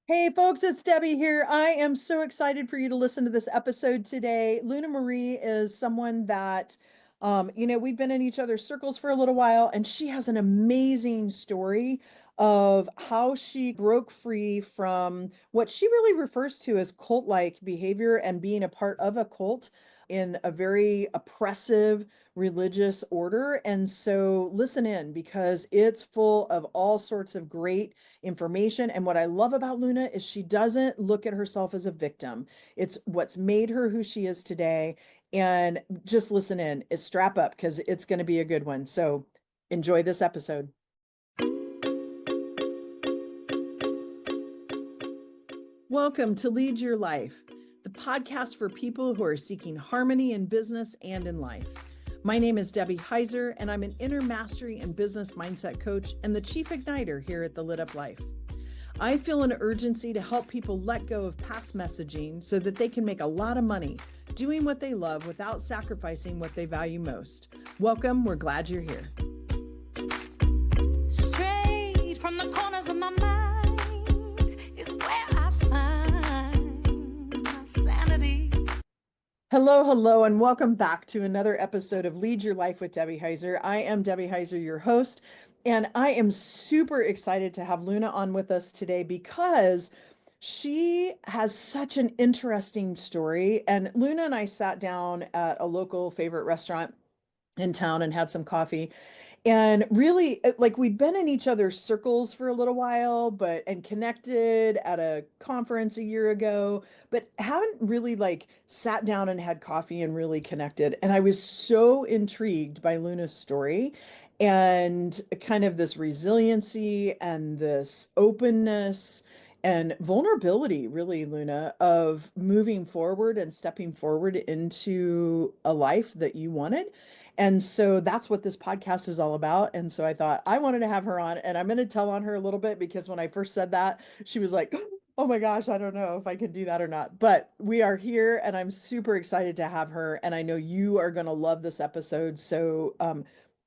Hey folks, it's Debbie here. I am so excited for you to listen to this episode today. Luna Marie is someone that, we've been in each other's circles for a little while, and she has an amazing story of how she broke free from what she really refers to as cult-like behavior and being a part of a cult in a very oppressive religious order. And so listen in because it's full of all sorts of great information. And what I love about Luna is she doesn't look at herself as a victim. It's what's made her who she is today. And just listen in, strap up because it's going to be a good one. So enjoy this episode. Welcome to Lead Your Life, the podcast for people who are seeking harmony in business and in life. My name is Debbie Heiser, and I'm an inner mastery and business mindset coach and the chief igniter here at The Lit Up Life. I feel an urgency to help people let go of past messaging so that they can make a lot of money doing what they love without sacrificing what they value most. Welcome. We're glad you're here. Straight from the corners of my mind is where I find my sanity. Hello, and welcome back to another episode of Lead Your Life with Debbie Heiser. I am Debbie Heiser, your host, and I am super excited to have Luna on with us today because she has such an interesting story. And Luna and I sat down at a local favorite restaurant in town and had some coffee. And really, like we'd been in each other's circles for a little while, but and connected at a conference a year ago, but haven't really like sat down and had coffee and really connected. And I was so intrigued by Luna's story and kind of this resiliency and this openness and vulnerability, really, Luna, of moving forward and stepping forward into a life that you wanted. And so that's what this podcast is all about. And so I thought I wanted to have her on, and I'm going to tell on her a little bit because when I first said that, she was like, oh my gosh, I don't know if I can do that or not. But we are here, and I'm super excited to have her. And I know you are going to love this episode. So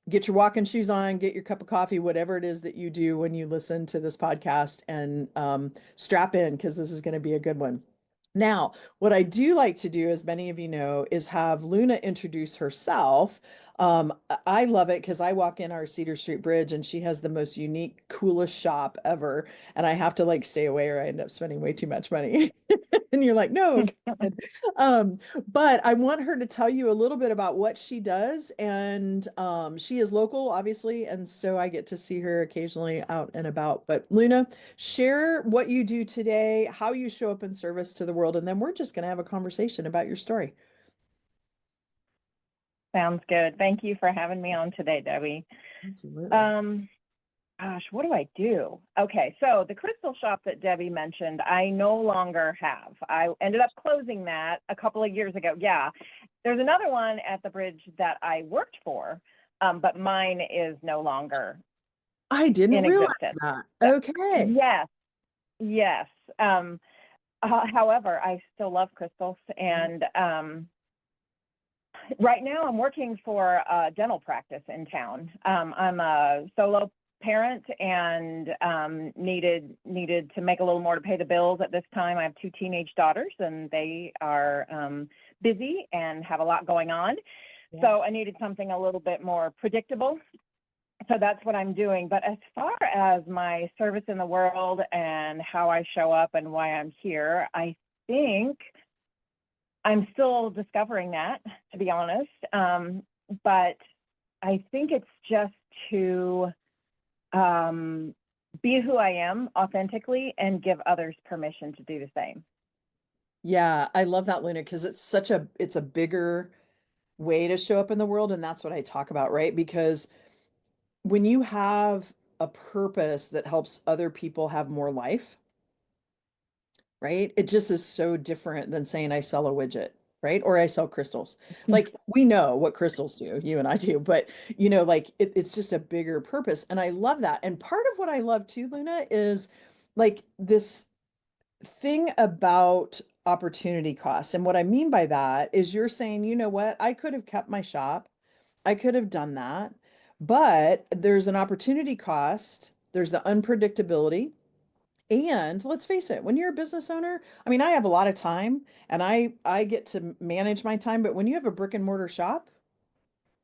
get your walking shoes on, get your cup of coffee, whatever it is that you do when you listen to this podcast, and strap in because this is going to be a good one. Now, what I do like to do, as many of you know, is have Luna introduce herself. I love it because I walk in our Cedar Street Bridge and she has the most unique, coolest shop ever. And I have to like stay away or I end up spending way too much money. And you're like, no. Um, but I want her to tell you a little bit about what she does. And she is local, obviously. And so I get to see her occasionally out and about. But Luna, share what you do today, how you show up in service to the world, and then we're just going to have a conversation about your story. Sounds good. Thank you for having me on today, Debbie. Absolutely. Gosh, what do I do? Okay, so the crystal shop that Debbie mentioned, I no longer have. I ended up closing that a couple of years ago. Yeah, there's another one at the bridge that I worked for, but mine is no longer I didn't in realize existence. that. So, Okay. yes. However, I still love crystals, and right now I'm working for a dental practice in town. I'm a solo parent and needed to make a little more to pay the bills at this time. I have two teenage daughters and they are busy and have a lot going on. Yeah. So I needed something a little bit more predictable. So that's what I'm doing. But as far as my service in the world and how I show up and why I'm here, I think I'm still discovering that, to be honest. But I think it's just to be who I am authentically and give others permission to do the same. Yeah, I love that, Luna, because it's a bigger way to show up in the world. And that's what I talk about, right? Because when you have a purpose that helps other people have more life, right? It just is so different than saying I sell a widget, right? Or I sell crystals. Like we know what crystals do, you and I do, but like it's just a bigger purpose. And I love that. And part of what I love too, Luna, is like this thing about opportunity cost. And what I mean by that is you're saying, you know what, I could have kept my shop. I could have done that, but there's an opportunity cost. There's the unpredictability. And let's face it, when you're a business owner, I mean, I have a lot of time and I get to manage my time, but when you have a brick and mortar shop,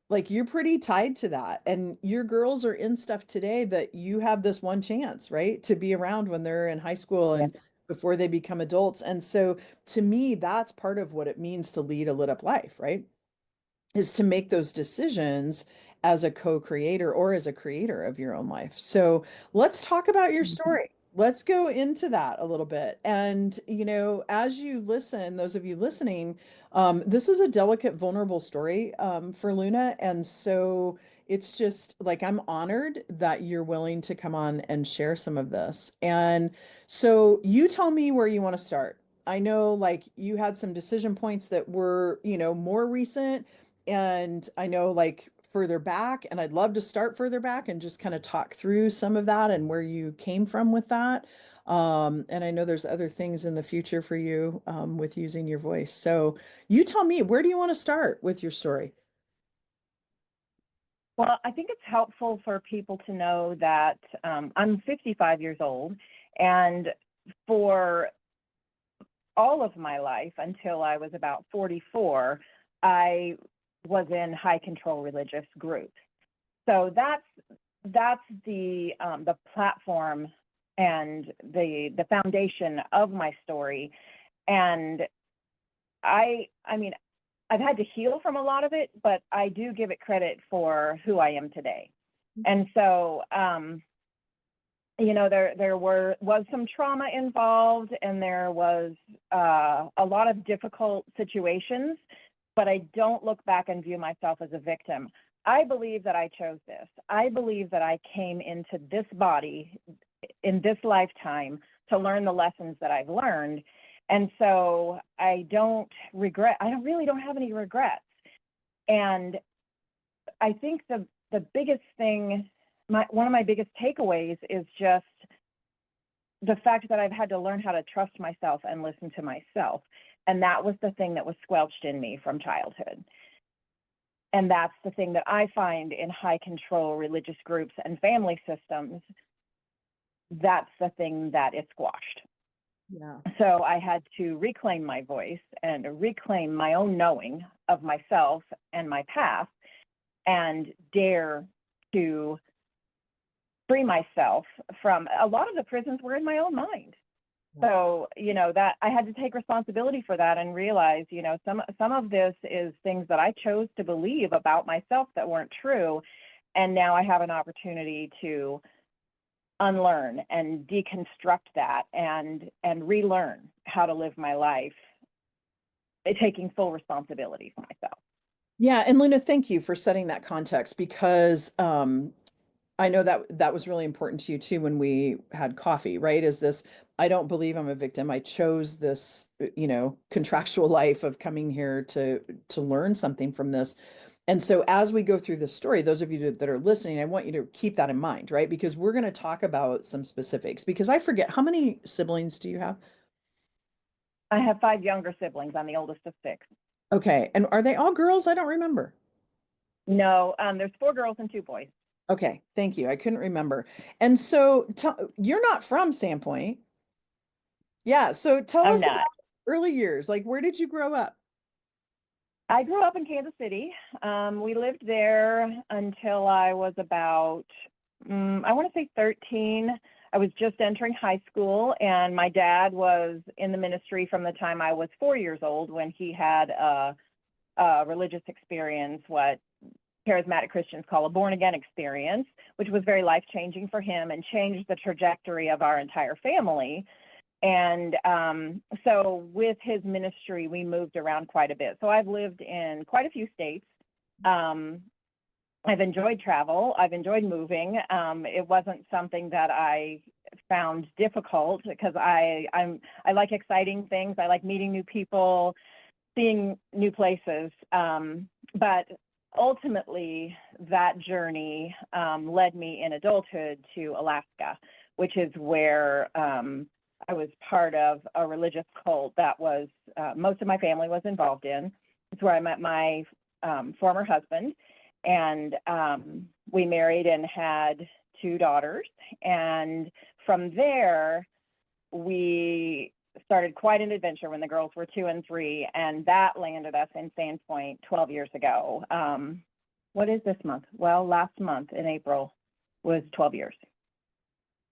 like you're pretty tied to that. And your girls are in stuff today that you have this one chance, right? To be around when they're in high school Yeah. and before they become adults. And so to me, that's part of what it means to lead a lit up life, right? Is to make those decisions as a co-creator or as a creator of your own life. So let's talk about your Mhm. story. Let's go into that a little bit. And, as you listen, those of you listening, this is a delicate, vulnerable story for Luna. And so it's just like I'm honored that you're willing to come on and share some of this. And so you tell me where you want to start. I know like you had some decision points that were, more recent and I know like further back, and I'd love to start further back and just kind of talk through some of that and where you came from with that. And I know there's other things in the future for you with using your voice. So you tell me, where do you want to start with your story? Well, I think it's helpful for people to know that I'm 55 years old, and for all of my life until I was about 44, I was in high control religious groups. So that's the platform and the foundation of my story. And I mean, I've had to heal from a lot of it, but I do give it credit for who I am today. And so, was some trauma involved, and there was a lot of difficult situations, but I don't look back and view myself as a victim. I believe that I chose this. I believe that I came into this body in this lifetime to learn the lessons that I've learned. And so I don't regret, I don't really don't have any regrets. And I think the biggest thing, one of my biggest takeaways is just the fact that I've had to learn how to trust myself and listen to myself. And that was the thing that was squelched in me from childhood. And that's the thing that I find in high control religious groups and family systems. That's the thing that is squashed. Yeah. So I had to reclaim my voice and reclaim my own knowing of myself and my past and dare to free myself from a lot of the prisons were in my own mind. So, that I had to take responsibility for that and realize, some of this is things that I chose to believe about myself that weren't true. And now I have an opportunity to unlearn and deconstruct that and relearn how to live my life, taking full responsibility for myself. Yeah, and Luna, thank you for setting that context because I know that that was really important to you too when we had coffee, right? Is this, I don't believe I'm a victim. I chose this, contractual life of coming here to learn something from this. And so as we go through this story, those of you that are listening, I want you to keep that in mind, right? Because we're going to talk about some specifics because I forget, how many siblings do you have? I have 5 younger siblings. I'm the oldest of 6. Okay. And are they all girls? I don't remember. No, there's 4 girls and 2 boys. Okay, thank you. I couldn't remember. And so you're not from Sandpoint. Yeah, so tell I'm us not. about early years. Like, where did you grow up? I grew up in Kansas City. We lived there until I was about, I want to say 13. I was just entering high school, and my dad was in the ministry from the time I was 4 years old when he had a religious experience, what charismatic Christians call a born again experience, which was very life changing for him and changed the trajectory of our entire family. And so with his ministry, we moved around quite a bit. So I've lived in quite a few states. I've enjoyed travel. I've enjoyed moving. It wasn't something that I found difficult because I like exciting things. I like meeting new people, seeing new places. But ultimately, that journey led me in adulthood to Alaska, which is where I was part of a religious cult that was most of my family was involved in. It's where I met my former husband, and we married and had 2 daughters. And from there, we started quite an adventure when the girls were 2 and 3, and that landed us in Sandpoint 12 years ago. What is this month? Well, last month in April was 12 years.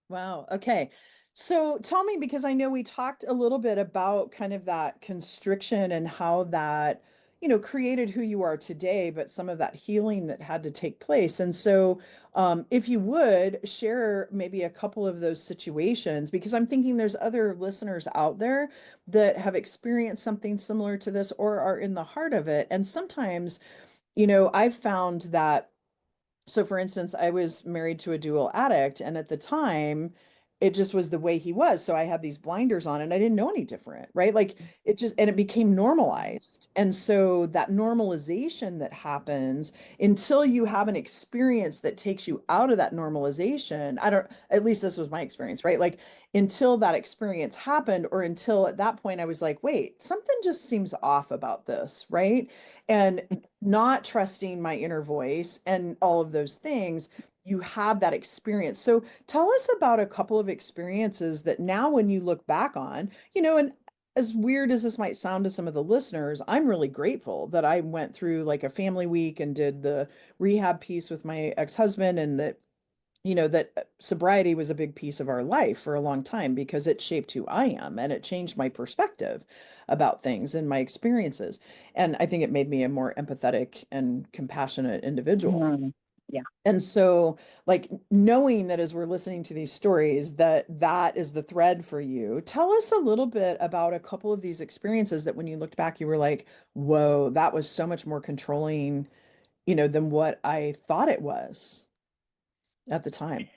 Wow. Okay. So tell me, because I know we talked a little bit about kind of that constriction and how that, created who you are today, but some of that healing that had to take place. And so, if you would share maybe a couple of those situations, because I'm thinking there's other listeners out there that have experienced something similar to this or are in the heart of it. And sometimes, I've found that, so for instance, I was married to a dual addict, and at the time, it just was the way he was. So I had these blinders on and I didn't know any different, right? Like and it became normalized. And so that normalization that happens until you have an experience that takes you out of that normalization, at least this was my experience, right? Like until that experience happened, or until at that point I was like, wait, something just seems off about this, right? And not trusting my inner voice and all of those things, you have that experience. So tell us about a couple of experiences that now when you look back on, and as weird as this might sound to some of the listeners, I'm really grateful that I went through like a family week and did the rehab piece with my ex-husband, and that sobriety was a big piece of our life for a long time because it shaped who I am and it changed my perspective about things and my experiences. And I think it made me a more empathetic and compassionate individual. Mm, yeah. And so, like, knowing that as we're listening to these stories, that is the thread for you. Tell us a little bit about a couple of these experiences that when you looked back, you were like, whoa, that was so much more controlling, than what I thought it was at the time.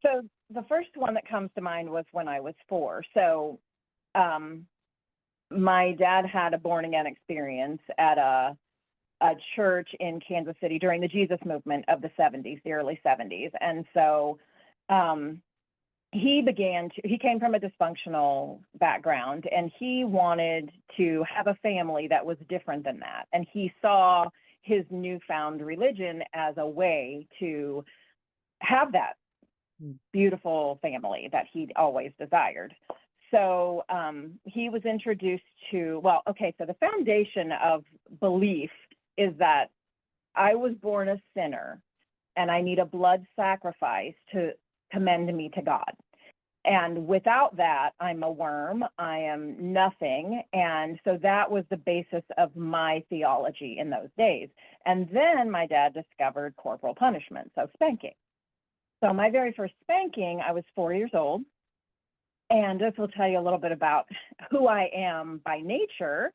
So the first one that comes to mind was when I was 4. So my dad had a born again experience at a church in Kansas City during the Jesus movement of the 70s, the early 70s. And so he came from a dysfunctional background, and he wanted to have a family that was different than that. And he saw his newfound religion as a way to have that beautiful family that he'd always desired. So he was introduced to, so the foundation of belief is that I was born a sinner and I need a blood sacrifice to commend me to God. And without that, I'm a worm, I am nothing. And so that was the basis of my theology in those days. And then my dad discovered corporal punishment, so spanking. So my very first spanking, I was 4 years old. And this will tell you a little bit about who I am by nature,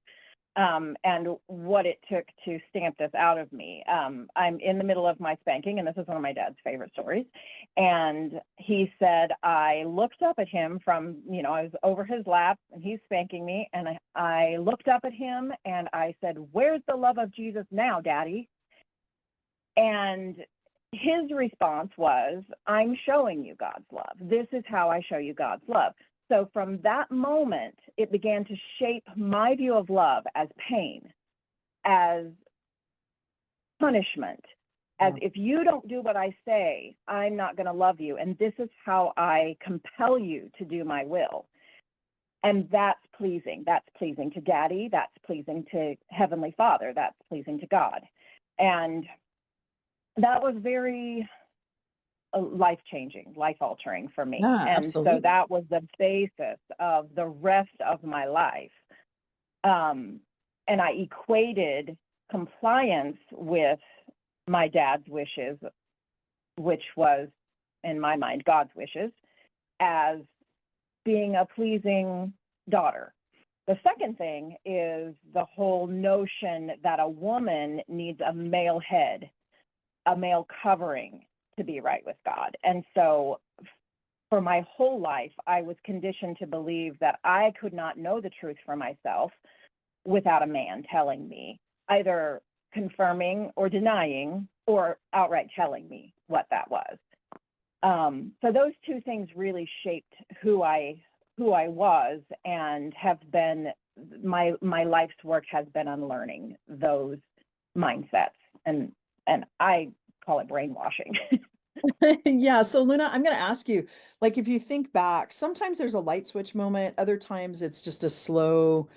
and what it took to stamp this out of me. I'm in the middle of my spanking, and this is one of my dad's favorite stories. And he said, I looked up at him from, I was over his lap and he's spanking me. And I looked up at him and I said, where's the love of Jesus now, Daddy? And his response was, I'm showing you God's love. This is how I show you God's love. So from that moment, it began to shape my view of love as pain, as punishment, as if you don't do what I say, I'm not going to love you. And this is how I compel you to do my will. And that's pleasing. That's pleasing to Daddy. That's pleasing to Heavenly Father. That's pleasing to God. And that was very life-changing, life-altering for me. Yeah, and absolutely. So that was the basis of the rest of my life. And I equated compliance with my dad's wishes, which was, in my mind, God's wishes, as being a pleasing daughter. The second thing is the whole notion that a woman needs a male head, a male covering to be right with God. And so for my whole life, I was conditioned to believe that I could not know the truth for myself without a man telling me, either confirming or denying or outright telling me what that was. So those two things really shaped who I was, and have been my life's work has been unlearning those mindsets, and I call it brainwashing. Yeah. So Luna, I'm going to ask you, like, if you think back, sometimes there's a light switch moment, other times it's just a slow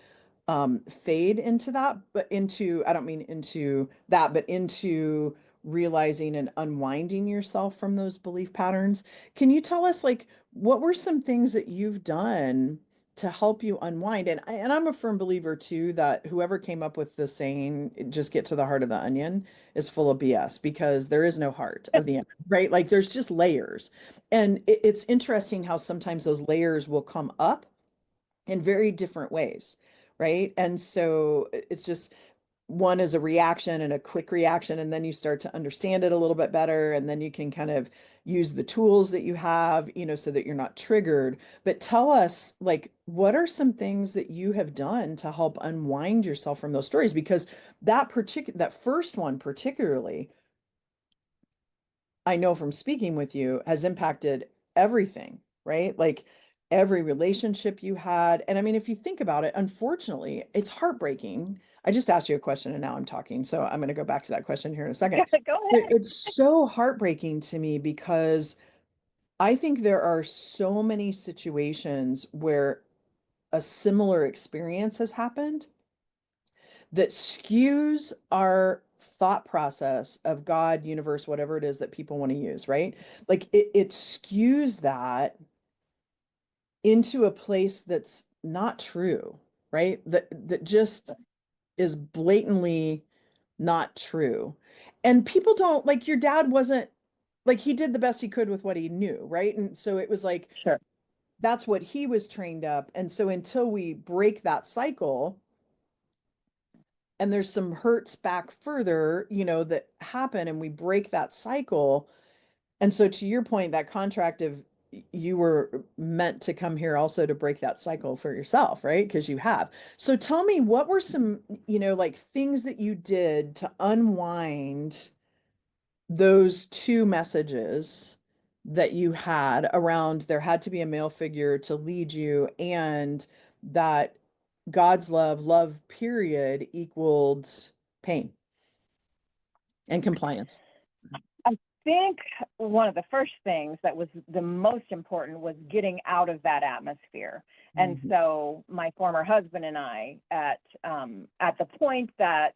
fade into that, but into, I don't mean into that, but into realizing and unwinding yourself from those belief patterns. Can you tell us, like, what were some things that you've done to help you unwind? And I'm a firm believer too that whoever came up with the saying, just get to the heart of the onion, is full of BS because there is no heart of the onion, right? Like there's just layers. And it's interesting how sometimes those layers will come up in very different ways, right? And so it's just one is a reaction and a quick reaction, and then you start to understand it a little bit better, and then you can kind of use the tools that you have, so that you're not triggered. But tell us, like, what are some things that you have done to help unwind yourself from those stories? Because that first one particularly, I know from speaking with you, has impacted everything, right? Like every relationship you had. And I mean, if you think about it, unfortunately, it's heartbreaking. I just asked you a question and now I'm talking. So I'm going to go back to that question here in a second. Go But ahead. it's so heartbreaking to me because I think there are so many situations where a similar experience has happened that skews our thought process of God, universe, whatever it is that people want to use, right? Like it skews that into a place that's not true, right? That just is blatantly not true. And people don't like your dad wasn't like he did the best he could with what he knew, right? And so it was like Sure. that's what he was trained up. And so until we break that cycle, and there's some hurts back further, that happen and we break that cycle. And so to your point, that contract of you were meant to come here also to break that cycle for yourself, right? Because you have. So tell me, what were some, like things that you did to unwind those two messages that you had around there had to be a male figure to lead you and that God's love, period, equaled pain and compliance. I think one of the first things that was the most important was getting out of that atmosphere. And Mhm. so my former husband and I, at the point that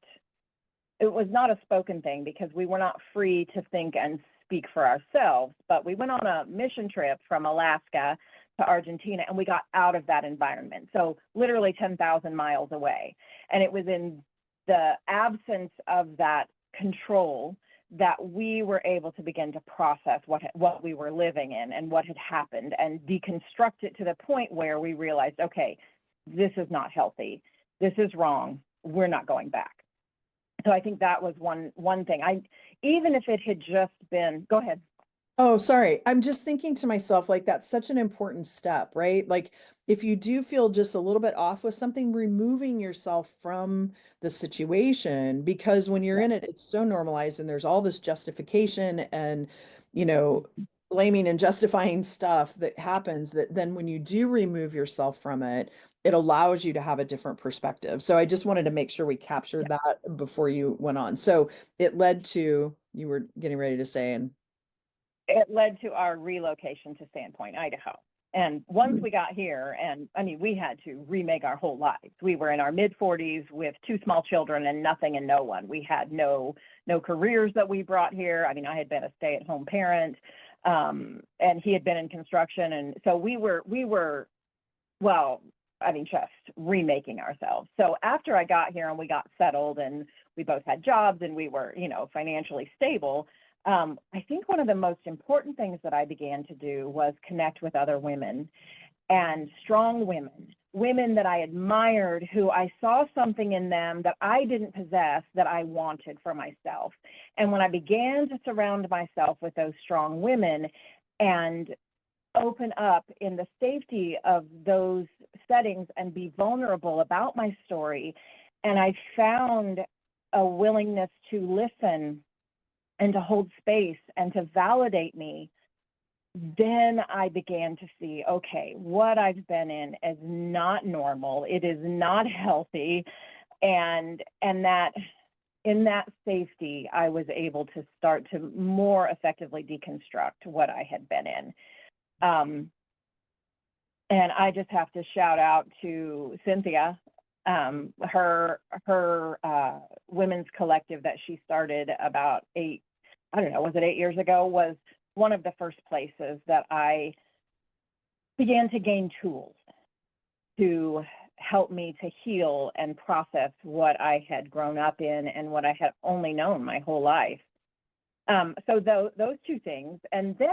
it was not a spoken thing because we were not free to think and speak for ourselves, but we went on a mission trip from Alaska to Argentina and we got out of that environment. So literally 10,000 miles away. And it was in the absence of that control that we were able to begin to process what we were living in and what had happened and deconstruct it to the point where we realized, okay, this is not healthy. This is wrong. We're not going back. So I think that was one thing. Even if it had just been, go ahead. Oh, sorry. I'm just thinking to myself, like, that's such an important step, right? Like, if you do feel just a little bit off with something, removing yourself from the situation, because when you're Yeah, in it, it's so normalized and there's all this justification and, you know, blaming and justifying stuff that happens that then when you do remove yourself from it, it allows you to have a different perspective. So I just wanted to make sure we captured yeah. that before you went on. So it led to, you were getting ready to say, and It led to our relocation to Sandpoint, Idaho. And once we got here, and I mean, we had to remake our whole lives. We were in our mid 40s with two small children and nothing and no one. We had no careers that we brought here. I mean, I had been a stay-at-home parent, and he had been in construction, and so we were well, I mean, just remaking ourselves. So after I got here and we got settled and we both had jobs and we were, financially stable, I think one of the most important things that I began to do was connect with other women and strong women, women that I admired, who I saw something in them that I didn't possess that I wanted for myself. And when I began to surround myself with those strong women and open up in the safety of those settings and be vulnerable about my story, and I found a willingness to listen and to hold space and to validate me, then I began to see, okay, what I've been in is not normal. It is not healthy. And that in that safety, I was able to start to more effectively deconstruct what I had been in. And I just have to shout out to Cynthia, her women's collective that she started about was it 8 years ago, was one of the first places that I began to gain tools to help me to heal and process what I had grown up in and what I had only known my whole life. So those two things. And then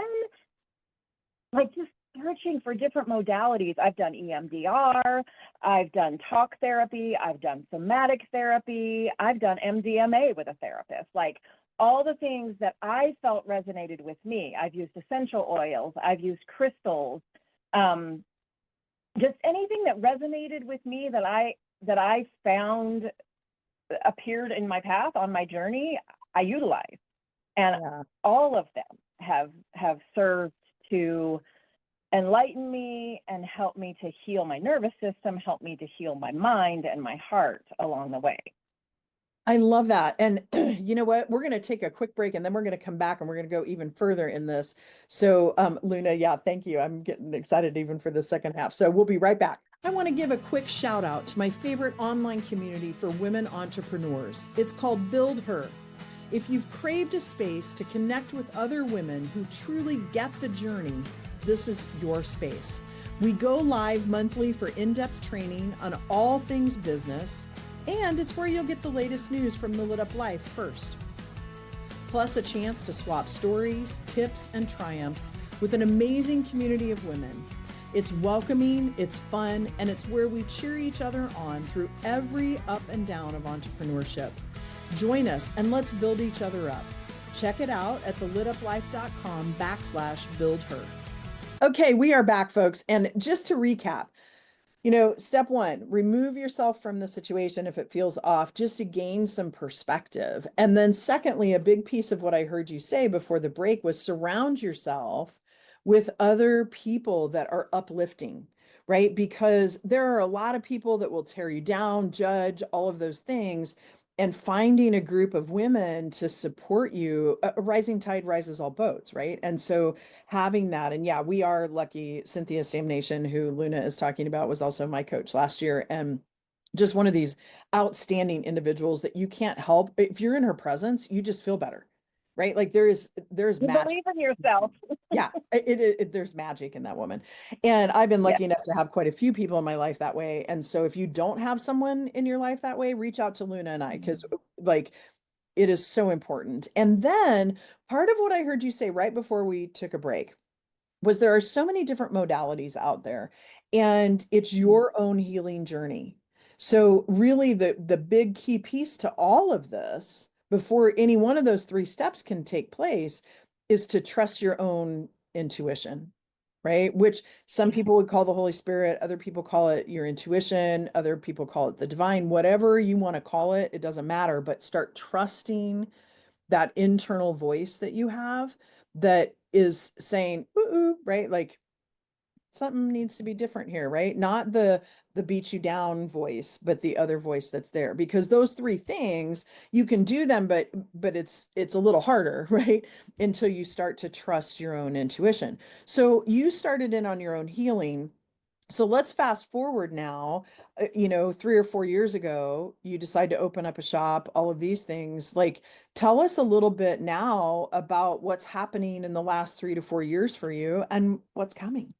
like just searching for different modalities. I've done EMDR, I've done talk therapy, I've done somatic therapy, I've done MDMA with a therapist, like all the things that I felt resonated with me. I've used essential oils, I've used crystals, just anything that resonated with me that I found appeared in my path on my journey, I utilized. And all of them have served to enlighten me and help me to heal my nervous system, help me to heal my mind and my heart along the way. I love that. And you know what? We're going to take a quick break and then we're going to come back and we're going to go even further in this. So, Luna, yeah, thank you. I'm getting excited even for the second half. So we'll be right back. I want to give a quick shout out to my favorite online community for women entrepreneurs. It's called Build Her. If you've craved a space to connect with other women who truly get the journey, this is your space. We go live monthly for in-depth training on all things business, and it's where you'll get the latest news from the lit up life first. Plus a chance to swap stories, tips, and triumphs with an amazing community of women. It's welcoming, it's fun, and it's where we cheer each other on through every up and down of entrepreneurship. Join us and let's build each other up. Check it out at thelituplife.com/buildher. Okay, we are back, folks. And just to recap, step one, remove yourself from the situation if it feels off, just to gain some perspective. And then secondly, a big piece of what I heard you say before the break was surround yourself with other people that are uplifting, right? Because there are a lot of people that will tear you down, judge, all of those things. And finding a group of women to support you, a rising tide rises all boats, right? And so having that, and yeah, we are lucky. Cynthia Stamnation, who Luna is talking about, was also my coach last year, and just one of these outstanding individuals that you can't help. If you're in her presence, you just feel better, right? Like there's You magic. believe in yourself. Yeah, there's magic in that woman. And I've been lucky enough to have quite a few people in my life that way. And so if you don't have someone in your life that way, reach out to Luna and I, because like it is so important. And then part of what I heard you say right before we took a break was there are so many different modalities out there, and it's your own healing journey. So really the big key piece to all of this, before any one of those three steps can take place, is to trust your own intuition, right? Which some people would call the Holy Spirit, other people call it your intuition, other people call it the divine, whatever you want to call it, it doesn't matter, but start trusting that internal voice that you have that is saying, ooh, right? Like something needs to be different here, right? Not the beat you down voice, but the other voice that's there. Because those three things, you can do them, but it's a little harder, right? Until you start to trust your own intuition. So you started in on your own healing. So let's fast forward now, 3 or 4 years ago, you decide to open up a shop, all of these things. Like, tell us a little bit now about what's happening in the last 3 to 4 years for you and what's coming.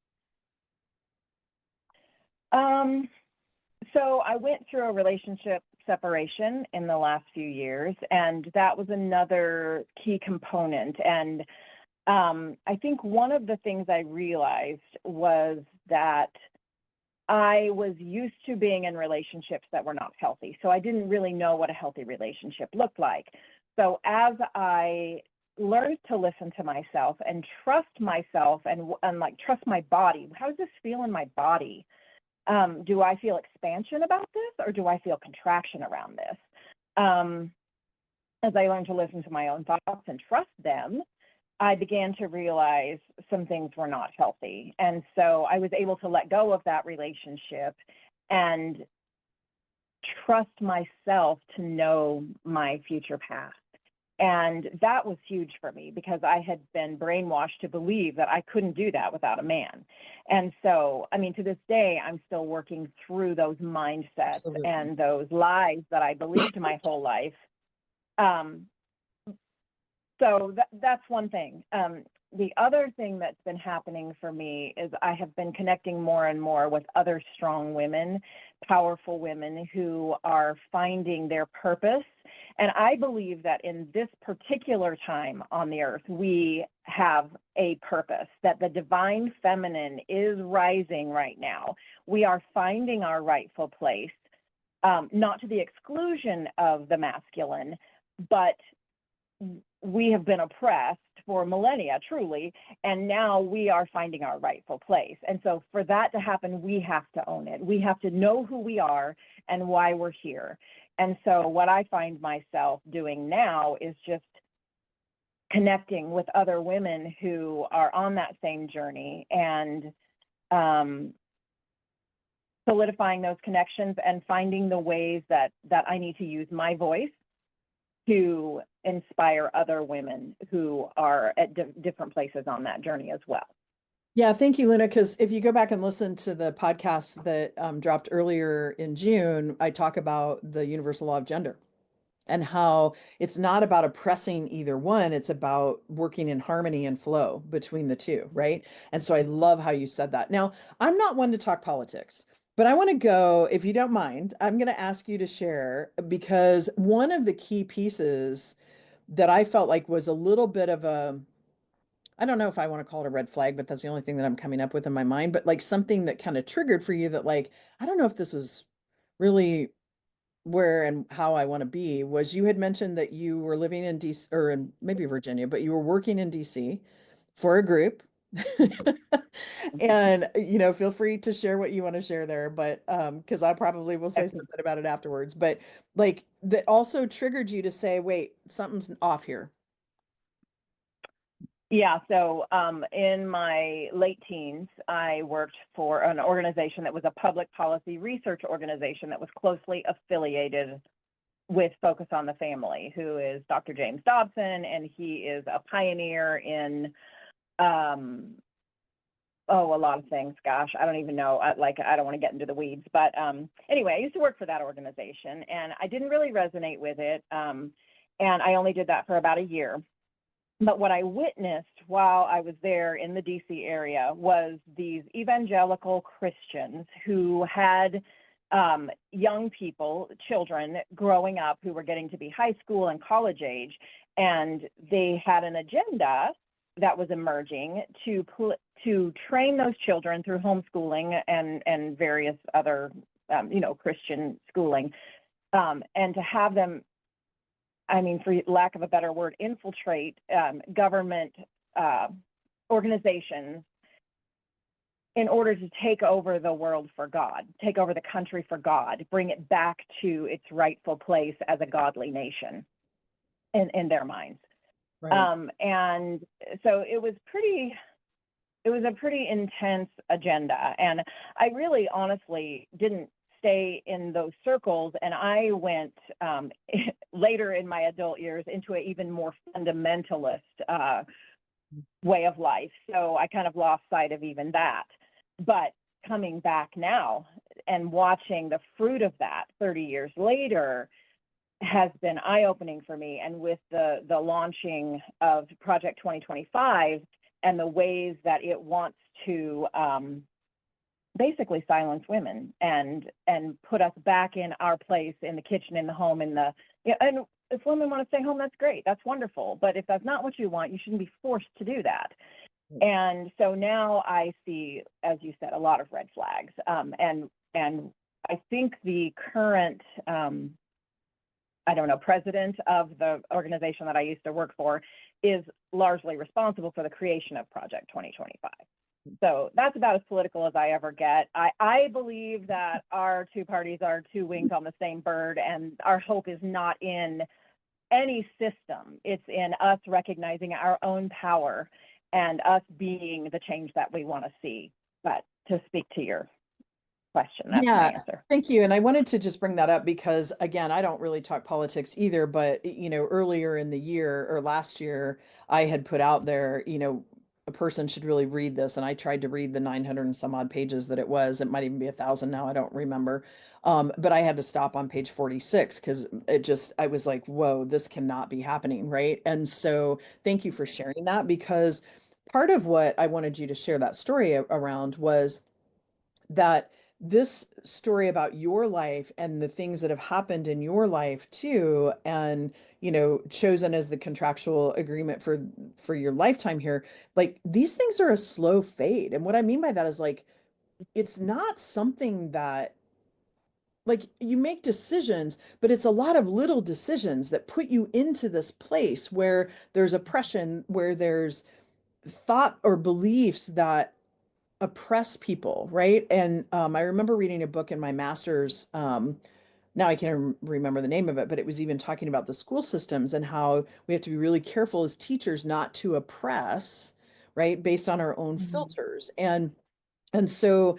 So I went through a relationship separation in the last few years, and that was another key component. And I think one of the things I realized was that I was used to being in relationships that were not healthy. So I didn't really know what a healthy relationship looked like. So as I learned to listen to myself and trust myself and like trust my body, how does this feel in my body? Do I feel expansion about this, or do I feel contraction around this? As I learned to listen to my own thoughts and trust them, I began to realize some things were not healthy. And so I was able to let go of that relationship and trust myself to know my future path. And that was huge for me because I had been brainwashed to believe that I couldn't do that without a man. And so, I mean, to this day, I'm still working through those mindsets Absolutely. and those lies that I believed my whole life. So that's one thing. The other thing that's been happening for me is I have been connecting more and more with other strong women, powerful women who are finding their purpose. And I believe that in this particular time on the earth, we have a purpose, that the divine feminine is rising right now. We are finding our rightful place, not to the exclusion of the masculine, but we have been oppressed for millennia, truly, and now we are finding our rightful place. And so for that to happen, we have to own it. We have to know who we are and why we're here. And so what I find myself doing now is just connecting with other women who are on that same journey and solidifying those connections and finding the ways that I need to use my voice to inspire other women who are at different places on that journey as well. Yeah, thank you, Luna. Because if you go back and listen to the podcast that dropped earlier in June, I talk about the universal law of gender and how it's not about oppressing either one. It's about working in harmony and flow between the two, right? And so I love how you said that. Now, I'm not one to talk politics, but I want to go, if you don't mind, I'm going to ask you to share because one of the key pieces that I felt like was a little bit of a, I don't know if I want to call it a red flag, but that's the only thing that I'm coming up with in my mind, but like something that kind of triggered for you that like, I don't know if this is really where and how I want to be was you had mentioned that you were living in DC or in maybe Virginia, but you were working in DC for a group. And feel free to share what you want to share there, but because I probably will say something about it afterwards. But like that also triggered you to say, wait, something's off here. Yeah, so in my late teens, I worked for an organization that was a public policy research organization that was closely affiliated with Focus on the Family, who is Dr. James Dobson, and he is a pioneer in, a lot of things. Gosh, I don't even know. I don't want to get into the weeds, but anyway, I used to work for that organization, and I didn't really resonate with it, and I only did that for about a year. But what I witnessed while I was there in the DC area was these evangelical Christians who had young people, children growing up who were getting to be high school and college age, and they had an agenda that was emerging to train those children through homeschooling and various other Christian schooling, and to have them, I mean, for lack of a better word, infiltrate government organizations in order to take over the world for God, take over the country for God, bring it back to its rightful place as a godly nation in their minds. Right. And so it was a pretty intense agenda. And I really honestly didn't stay in those circles. And I went later in my adult years into an even more fundamentalist way of life. So I kind of lost sight of even that. But coming back now and watching the fruit of that 30 years later has been eye-opening for me. And with the launching of Project 2025 and the ways that it wants to basically silence women and put us back in our place in the kitchen, in the home, and if women want to stay home, that's great, that's wonderful. But if that's not what you want, you shouldn't be forced to do that. And so now I see, as you said, a lot of red flags. And I think the current, president of the organization that I used to work for is largely responsible for the creation of Project 2025. So that's about as political as I ever get. I believe that our two parties are two wings on the same bird, and our hope is not in any system. It's in us recognizing our own power and us being the change that we want to see. But to speak to your question. That's my Yeah, answer. thank you. And I wanted to just bring that up because, again, I don't really talk politics either, but, earlier in the year or last year, I had put out there, a person should really read this. And I tried to read the 900 and some odd pages that it was. It might even be 1,000 now. I don't remember. But I had to stop on page 46 because I was like, whoa, this cannot be happening. Right. And so thank you for sharing that because part of what I wanted you to share that story around was that this story about your life and the things that have happened in your life too, and chosen as the contractual agreement for your lifetime here, like these things are a slow fade. And what I mean by that is like it's not something that like you make decisions, but it's a lot of little decisions that put you into this place where there's oppression, where there's thought or beliefs that oppress people, right? And I remember reading a book in my master's. Now I can't remember the name of it, but it was even talking about the school systems and how we have to be really careful as teachers not to oppress, right, based on our own Mhm. filters. And so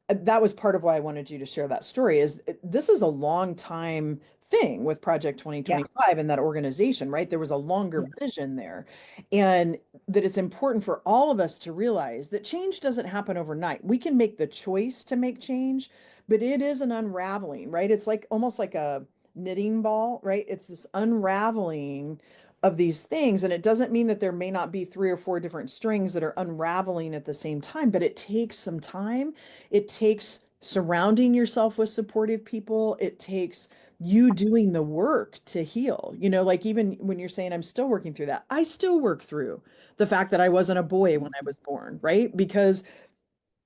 that was part of why I wanted you to share that story is this is a long time thing with Project Yeah. 2025 and that organization, right? There was a longer Yeah. vision there. And that it's important for all of us to realize that change doesn't happen overnight. We can make the choice to make change, but it is an unraveling, right? It's like almost like a knitting ball, right? It's this unraveling of these things. And it doesn't mean that there may not be 3 or 4 different strings that are unraveling at the same time, but it takes some time. It takes surrounding yourself with supportive people. It takes you doing the work to heal. Like even when you're saying, I'm still working through that, I still work through the fact that I wasn't a boy when I was born, right? Because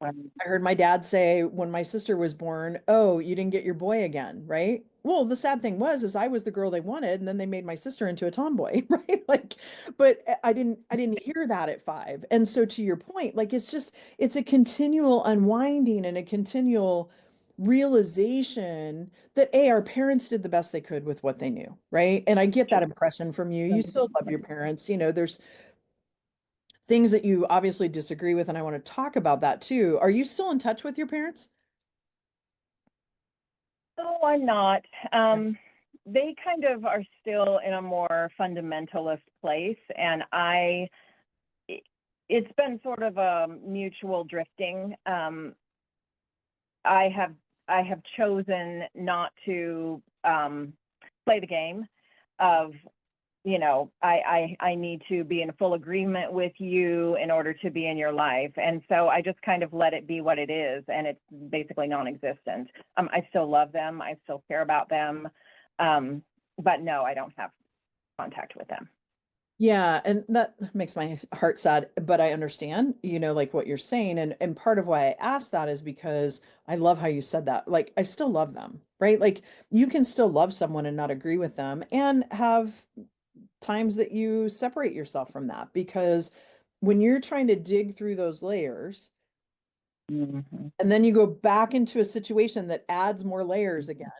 Um, I heard my dad say when my sister was born, "Oh, you didn't get your boy again," right? Well, the sad thing is I was the girl they wanted, and then they made my sister into a tomboy, right? Like, but I didn't hear that at 5. And so to your point, like it's a continual unwinding and a continual realization that our parents did the best they could with what they knew, right? And I get that impression from you. You still love your parents. There's things that you obviously disagree with, and I want to talk about that too. Are you still in touch with your parents? No, I'm not. Yeah. They kind of are still in a more fundamentalist place, and it's been sort of a mutual drifting. I have I have chosen not to play the game of I need to be in full agreement with you in order to be in your life. And so I just kind of let it be what it is. And it's basically non-existent. I still love them. I still care about them. But no, I don't have contact with them. Yeah, and that makes my heart sad, but I understand, like what you're saying. And part of why I asked that is because I love how you said that. Like I still love them, right? Like you can still love someone and not agree with them and have times that you separate yourself from that because when you're trying to dig through those layers Mhm. and then you go back into a situation that adds more layers again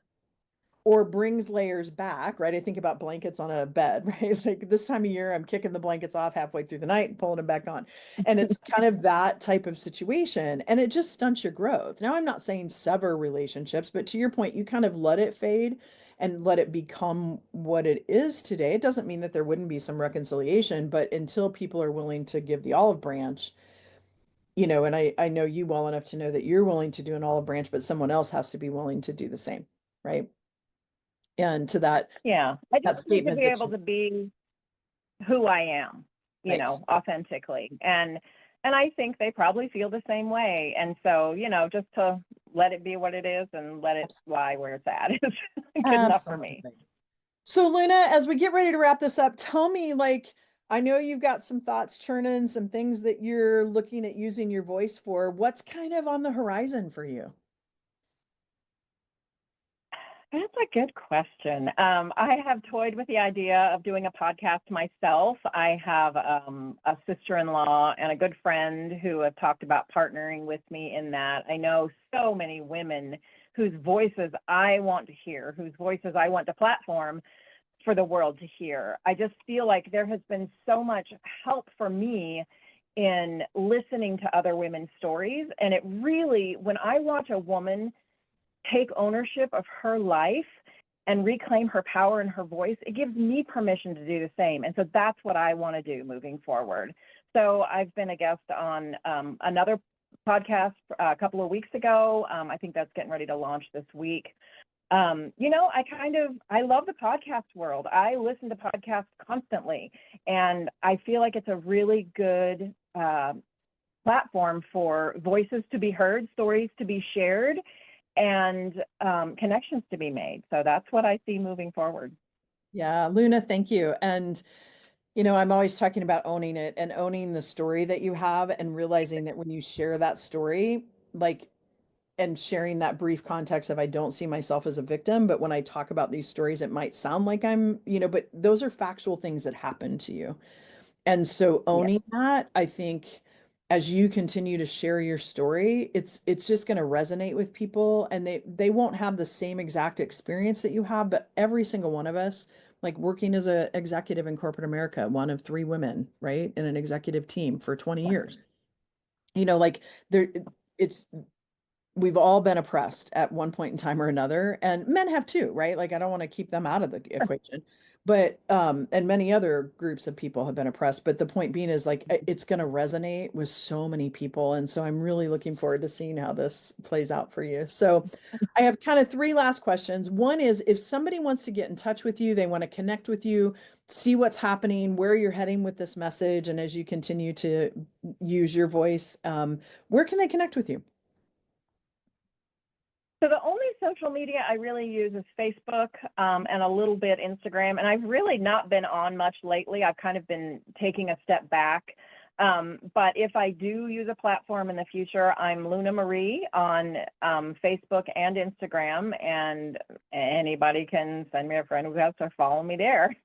or brings layers back, right? I think about blankets on a bed, right? Like this time of year, I'm kicking the blankets off halfway through the night and pulling them back on. And it's kind of that type of situation. And it just stunts your growth. Now, I'm not saying sever relationships, but to your point, you kind of let it fade and let it become what it is today. It doesn't mean that there wouldn't be some reconciliation, but until people are willing to give the olive branch, and I know you well enough to know that you're willing to do an olive branch, but someone else has to be willing to do the same, right? And to that Yeah. I just that need to statement be that able you to be who I am, right. authentically. And I think they probably feel the same way. And so, just to let it be what it is and let it lie where it's at is good enough for me. Absolutely. So Luna, as we get ready to wrap this up, tell me like I know you've got some thoughts churning, some things that you're looking at using your voice for. What's kind of on the horizon for you? That's a good question. I have toyed with the idea of doing a podcast myself. I have a sister-in-law and a good friend who have talked about partnering with me in that. I know so many women whose voices I want to hear, whose voices I want to platform for the world to hear. I just feel like there has been so much help for me in listening to other women's stories. And it really, when I watch a woman take ownership of her life and reclaim her power and her voice, it gives me permission to do the same. And so that's what I want to do moving forward. So I've been a guest on another podcast a couple of weeks ago. I think that's getting ready to launch this week. I love the podcast world. I listen to podcasts constantly, and I feel like it's a really good platform for voices to be heard, stories to be shared, and connections to be made. So that's what I see moving forward. Yeah, Luna, thank you. And I'm always talking about owning it and owning the story that you have and realizing that when you share that story, like, and sharing that brief context of I don't see myself as a victim, but when I talk about these stories, it might sound like but those are factual things that happen to you. And so Yeah. owning that, I think as you continue to share your story, it's just going to resonate with people, and they won't have the same exact experience that you have, but every single one of us, like working as a executive in corporate America, one of three women, right, in an executive team for 20 years. Like there it's we've all been oppressed at one point in time or another, and men have too, right? Like I don't want to keep them out of the equation, but and many other groups of people have been oppressed, but the point being is like it's going to resonate with so many people, and so I'm really looking forward to seeing how this plays out for you. So I have kind of three last questions. One is, if somebody wants to get in touch with you, they want to connect with you, see what's happening, where you're heading with this message, and as you continue to use your voice, where can they connect with you? So the only social media I really use is Facebook, and a little bit Instagram. And I've really not been on much lately. I've kind of been taking a step back. But if I do use a platform in the future, I'm Luna Marie on Facebook and Instagram, and anybody can send me a friend request or follow me there.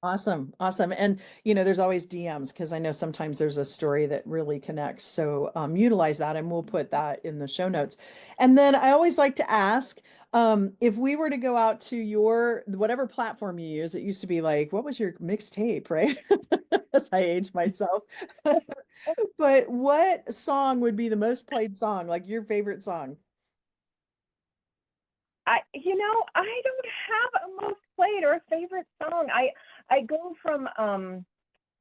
Awesome. Awesome. And, there's always DMs because I know sometimes there's a story that really connects. So utilize that, and we'll put that in the show notes. And then I always like to ask, if we were to go out to your whatever platform you use, it used to be like, what was your mixtape, right? As I age myself. But what song would be the most played song, like your favorite song? I don't have a most played or a favorite song. I go from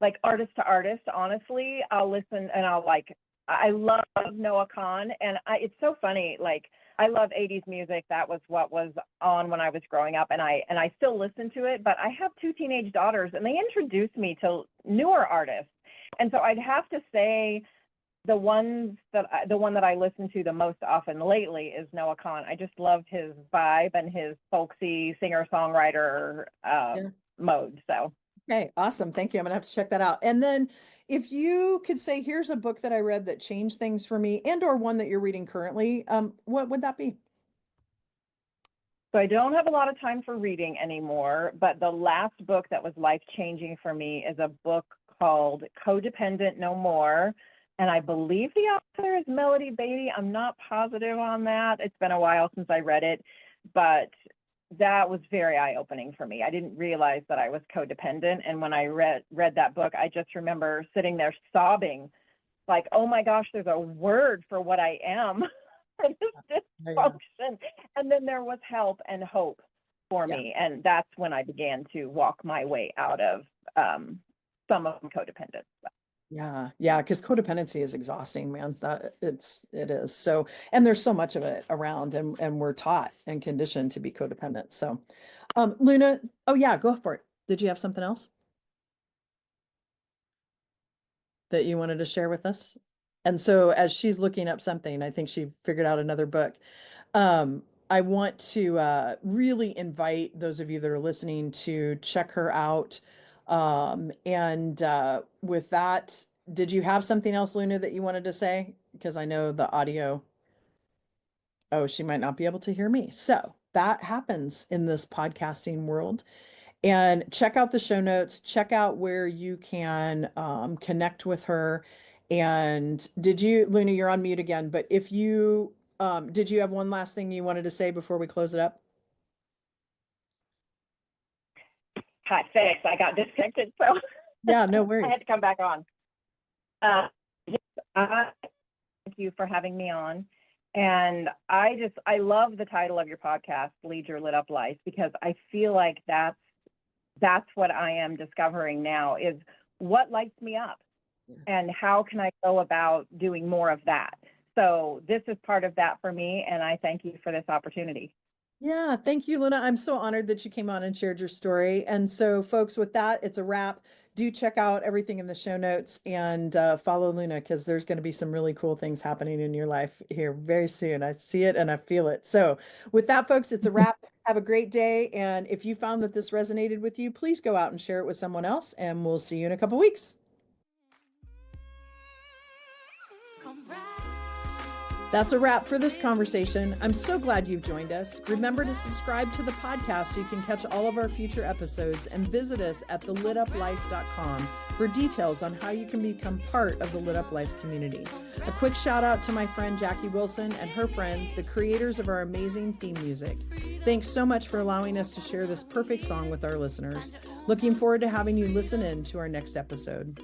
like artist to artist. Honestly, I'll listen and I love Noah Kahn, and it's so funny. Like I love 80s music. That was what was on when I was growing up, and I still listen to it. But I have two teenage daughters, and they introduced me to newer artists, and so I'd have to say the one that I listen to the most often lately is Noah Kahn. I just love his vibe and his folksy singer-songwriter Yeah. mode. So Okay, awesome. Thank you. I'm gonna have to check that out. And then if you could say, here's a book that I read that changed things for me, and or one that you're reading currently, what would that be? I don't have a lot of time for reading anymore, but the last book that was life-changing for me is a book called Codependent No More. And I believe the author is Melody Beatty. I'm not positive on that. It's been a while since I read it, but that was very eye-opening for me. I didn't realize that I was codependent. And when I read that book, I just remember sitting there sobbing, like, oh my gosh, there's a word for what I am. This Yeah. dysfunction. And then there was help and hope for Yeah. me. And that's when I began to walk my way out of some of codependence. Yeah, yeah, because codependency is exhausting, man. It is. So, and there's so much of it around, and we're taught and conditioned to be codependent. So, Luna, oh yeah, go for it. Did you have something else that you wanted to share with us? And so as she's looking up something, I think she figured out another book. I want to really invite those of you that are listening to check her out. And with that, did you have something else, Luna, that you wanted to say? Because I know the audio, oh, she might not be able to hear me. So that happens in this podcasting world. And check out the show notes, check out where you can connect with her. And Luna, you're on mute again, but if you, did you have one last thing you wanted to say before we close it up? Hi, thanks. I got disconnected, so Yeah, no I had worries. to come back on. Uh, yes, thank you for having me on. And I love the title of your podcast, Lead Your Lit Up Life, because I feel like that's what I am discovering now is what lights me up and how can I go about doing more of that. So this is part of that for me, and I thank you for this opportunity. Yeah, thank you, Luna. I'm so honored that you came on and shared your story. And so, folks, with that, it's a wrap. Do check out everything in the show notes and follow Luna because there's going to be some really cool things happening in your life here very soon. I see it and I feel it. So, with that, folks, it's a wrap. Have a great day. And if you found that this resonated with you, please go out and share it with someone else. And we'll see you in a couple weeks. That's a wrap for this conversation. I'm so glad you've joined us. Remember to subscribe to the podcast so you can catch all of our future episodes and visit us at thelituplife.com for details on how you can become part of the Lit Up Life community. A quick shout out to my friend Jackie Wilson and her friends, the creators of our amazing theme music. Thanks so much for allowing us to share this perfect song with our listeners. Looking forward to having you listen in to our next episode.